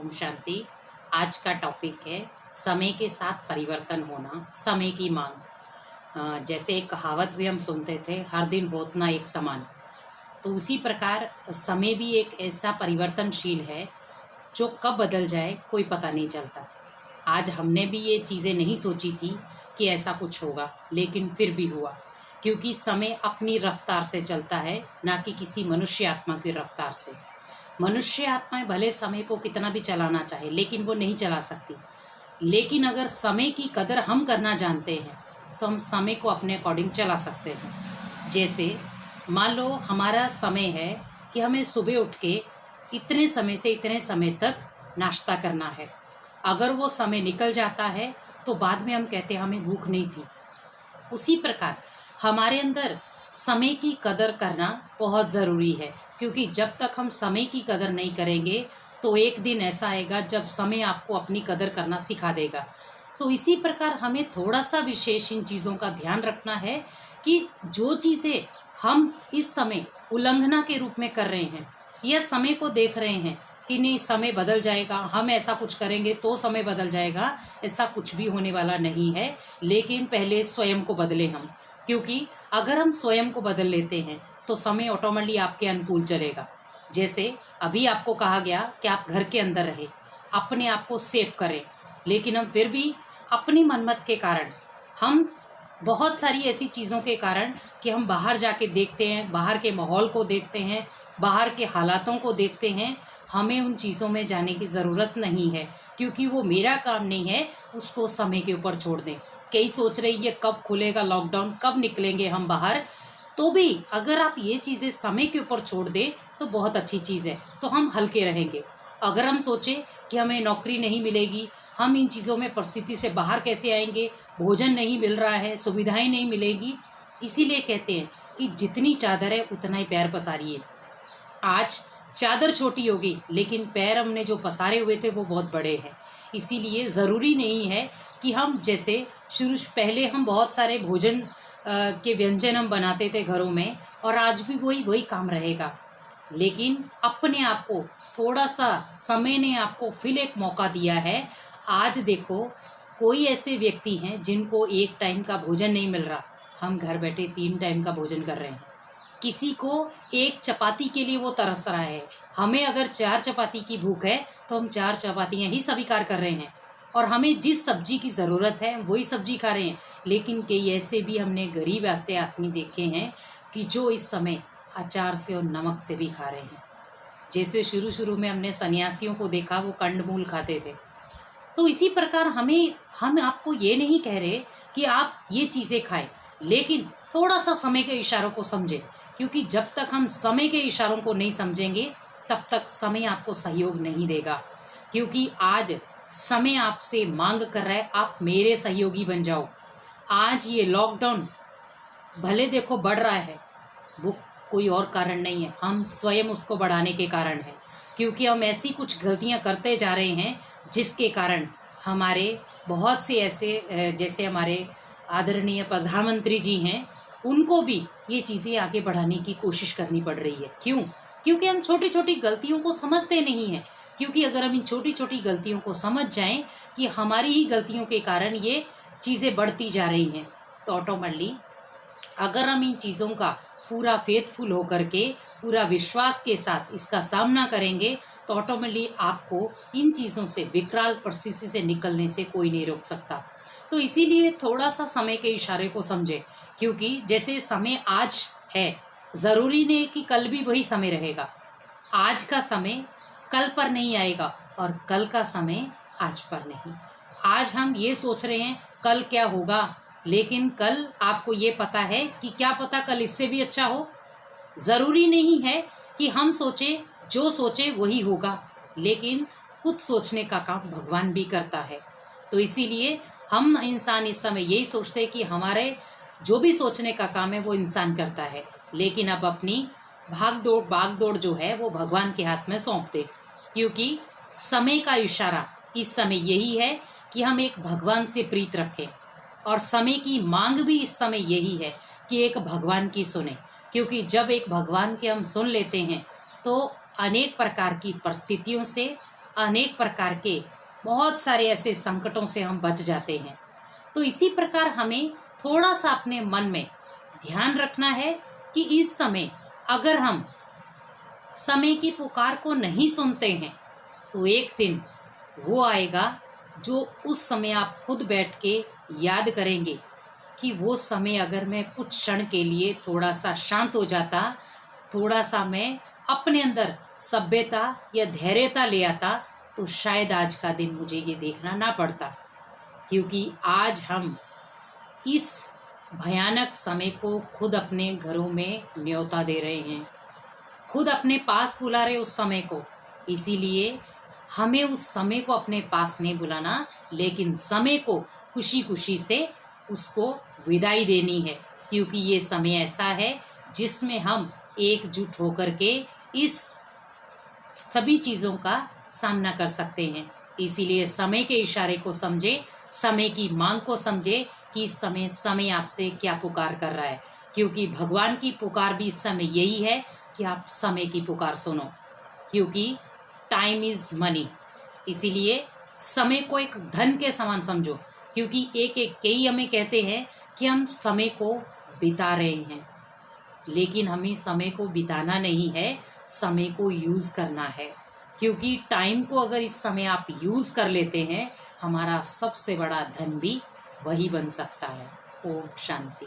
ओम शांति। आज का टॉपिक है समय के साथ परिवर्तन होना, समय की मांग। जैसे एक कहावत भी हम सुनते थे, हर दिन होत ना एक समान। तो उसी प्रकार समय भी एक ऐसा परिवर्तनशील है जो कब बदल जाए कोई पता नहीं चलता। आज हमने भी ये चीज़ें नहीं सोची थी कि ऐसा कुछ होगा, लेकिन फिर भी हुआ, क्योंकि समय अपनी रफ्तार से चलता है, ना कि किसी मनुष्य आत्मा की रफ्तार से। मनुष्य आत्माएं भले समय को कितना भी चलाना चाहे, लेकिन वो नहीं चला सकती। लेकिन अगर समय की कदर हम करना जानते हैं तो हम समय को अपने अकॉर्डिंग चला सकते हैं। जैसे मान लो हमारा समय है कि हमें सुबह उठ के इतने समय से इतने समय तक नाश्ता करना है। अगर वो समय निकल जाता है तो बाद में हम कहते हैं हमें भूख नहीं थी। उसी प्रकार हमारे अंदर समय की कदर करना बहुत ज़रूरी है, क्योंकि जब तक हम समय की कदर नहीं करेंगे तो एक दिन ऐसा आएगा जब समय आपको अपनी कदर करना सिखा देगा। तो इसी प्रकार हमें थोड़ा सा विशेष इन चीज़ों का ध्यान रखना है कि जो चीज़ें हम इस समय उल्लंघना के रूप में कर रहे हैं या समय को देख रहे हैं कि नहीं समय बदल जाएगा, हम ऐसा कुछ करेंगे तो समय बदल जाएगा, ऐसा कुछ भी होने वाला नहीं है। लेकिन पहले स्वयं को बदलें हम, क्योंकि अगर हम स्वयं को बदल लेते हैं तो समय ऑटोमेटिकली आपके अनुकूल चलेगा। जैसे अभी आपको कहा गया कि आप घर के अंदर रहें, अपने आप को सेफ करें, लेकिन हम फिर भी अपनी मनमत के कारण, हम बहुत सारी ऐसी चीज़ों के कारण कि हम बाहर जाके देखते हैं, बाहर के माहौल को देखते हैं, बाहर के हालातों को देखते हैं, हमें उन चीज़ों में जाने की ज़रूरत नहीं है, क्योंकि वो मेरा काम नहीं है, उसको समय के ऊपर छोड़ दें। कई सोच रही है कब खुलेगा लॉकडाउन, कब निकलेंगे हम बाहर। तो भी अगर आप ये चीज़ें समय के ऊपर छोड़ दें तो बहुत अच्छी चीज़ है, तो हम हल्के रहेंगे। अगर हम सोचें कि हमें नौकरी नहीं मिलेगी, हम इन चीज़ों में परिस्थिति से बाहर कैसे आएंगे, भोजन नहीं मिल रहा है, सुविधाएं नहीं मिलेगी, इसीलिए कहते हैं कि जितनी चादर है उतना ही पैर पसारिए। आज चादर छोटी होगी लेकिन पैर हमने जो पसारे हुए थे वो बहुत बड़े हैं। इसीलिए ज़रूरी नहीं है कि हम जैसे पहले हम बहुत सारे भोजन के व्यंजन हम बनाते थे घरों में, और आज भी वही वही काम रहेगा। लेकिन अपने आप को थोड़ा सा, समय ने आपको फिर एक मौका दिया है। आज देखो कोई ऐसे व्यक्ति हैं जिनको एक टाइम का भोजन नहीं मिल रहा, हम घर बैठे 3 टाइम का भोजन कर रहे हैं। किसी को एक चपाती के लिए वो तरस रहा है, हमें अगर 4 चपाती की भूख है तो हम 4 चपातियाँ ही स्वीकार कर रहे हैं, और हमें जिस सब्जी की ज़रूरत है वही सब्जी खा रहे हैं। लेकिन कई ऐसे भी हमने गरीब ऐसे आदमी देखे हैं कि जो इस समय अचार से और नमक से भी खा रहे हैं। जैसे शुरू शुरू में हमने सन्यासियों को देखा, वो कंडमूल खाते थे। तो इसी प्रकार हम आपको ये नहीं कह रहे कि आप ये चीज़ें खाएं, लेकिन थोड़ा सा समय के इशारों को समझें, क्योंकि जब तक हम समय के इशारों को नहीं समझेंगे तब तक समय आपको सहयोग नहीं देगा। क्योंकि आज समय आपसे मांग कर रहा है, आप मेरे सहयोगी बन जाओ। आज ये लॉकडाउन भले देखो बढ़ रहा है, वो कोई और कारण नहीं है, हम स्वयं उसको बढ़ाने के कारण है, क्योंकि हम ऐसी कुछ गलतियां करते जा रहे हैं जिसके कारण हमारे बहुत से ऐसे जैसे हमारे आदरणीय प्रधानमंत्री जी हैं, उनको भी ये चीज़ें आगे बढ़ाने की कोशिश करनी पड़ रही है। क्यों? क्योंकि हम छोटी छोटी गलतियों को समझते नहीं हैं। क्योंकि अगर हम इन छोटी छोटी गलतियों को समझ जाएं कि हमारी ही गलतियों के कारण ये चीज़ें बढ़ती जा रही हैं, तो ऑटोमेटिकली अगर हम इन चीज़ों का पूरा फेथफुल होकर के, पूरा विश्वास के साथ इसका सामना करेंगे, तो ऑटोमेटिकली आपको इन चीज़ों से, विकराल परिस्थिति से निकलने से कोई नहीं रोक सकता। तो इसीलिए थोड़ा सा समय के इशारे को समझें, क्योंकि जैसे समय आज है, ज़रूरी नहीं कि कल भी वही समय रहेगा। आज का समय कल पर नहीं आएगा और कल का समय आज पर नहीं। आज हम ये सोच रहे हैं कल क्या होगा, लेकिन कल आपको ये पता है कि क्या पता कल इससे भी अच्छा हो। ज़रूरी नहीं है कि हम सोचें, जो सोचें वही होगा, लेकिन खुद सोचने का काम भगवान भी करता है। तो इसीलिए हम इंसान इस समय यही सोचते हैं कि हमारे जो भी सोचने का काम है वो इंसान करता है, लेकिन अब अपनी भाग दौड़ जो है वो भगवान के हाथ में सौंप दे। क्योंकि समय का इशारा इस समय यही है कि हम एक भगवान से प्रीत रखें, और समय की मांग भी इस समय यही है कि एक भगवान की सुने। क्योंकि जब एक भगवान के हम सुन लेते हैं तो अनेक प्रकार की परिस्थितियों से, अनेक प्रकार के बहुत सारे ऐसे संकटों से हम बच जाते हैं। तो इसी प्रकार हमें थोड़ा सा अपने मन में ध्यान रखना है कि इस समय अगर हम समय की पुकार को नहीं सुनते हैं तो एक दिन वो आएगा जो उस समय आप खुद बैठ के याद करेंगे कि वो समय अगर मैं कुछ क्षण के लिए थोड़ा सा शांत हो जाता, थोड़ा सा मैं अपने अंदर सभ्यता या धैर्यता ले आता, तो शायद आज का दिन मुझे ये देखना ना पड़ता। क्योंकि आज हम इस भयानक समय को खुद अपने घरों में न्योता दे रहे हैं, खुद अपने पास बुला रहे उस समय को। इसीलिए हमें उस समय को अपने पास नहीं बुलाना, लेकिन समय को खुशी खुशी से उसको विदाई देनी है। क्योंकि ये समय ऐसा है जिसमें हम एकजुट होकर के इस सभी चीज़ों का सामना कर सकते हैं। इसीलिए समय के इशारे को समझे, समय की मांग को समझे कि इस समय आपसे क्या पुकार कर रहा है। क्योंकि भगवान की पुकार भी इस समय यही है कि आप समय की पुकार सुनो, क्योंकि टाइम इज़ मनी। इसीलिए समय को एक धन के समान समझो, क्योंकि एक एक कई हमें कहते हैं कि हम समय को बिता रहे हैं, लेकिन हमें समय को बिताना नहीं है, समय को यूज़ करना है। क्योंकि टाइम को अगर इस समय आप यूज़ कर लेते हैं, हमारा सबसे बड़ा धन भी वही बन सकता है। ओम शांति।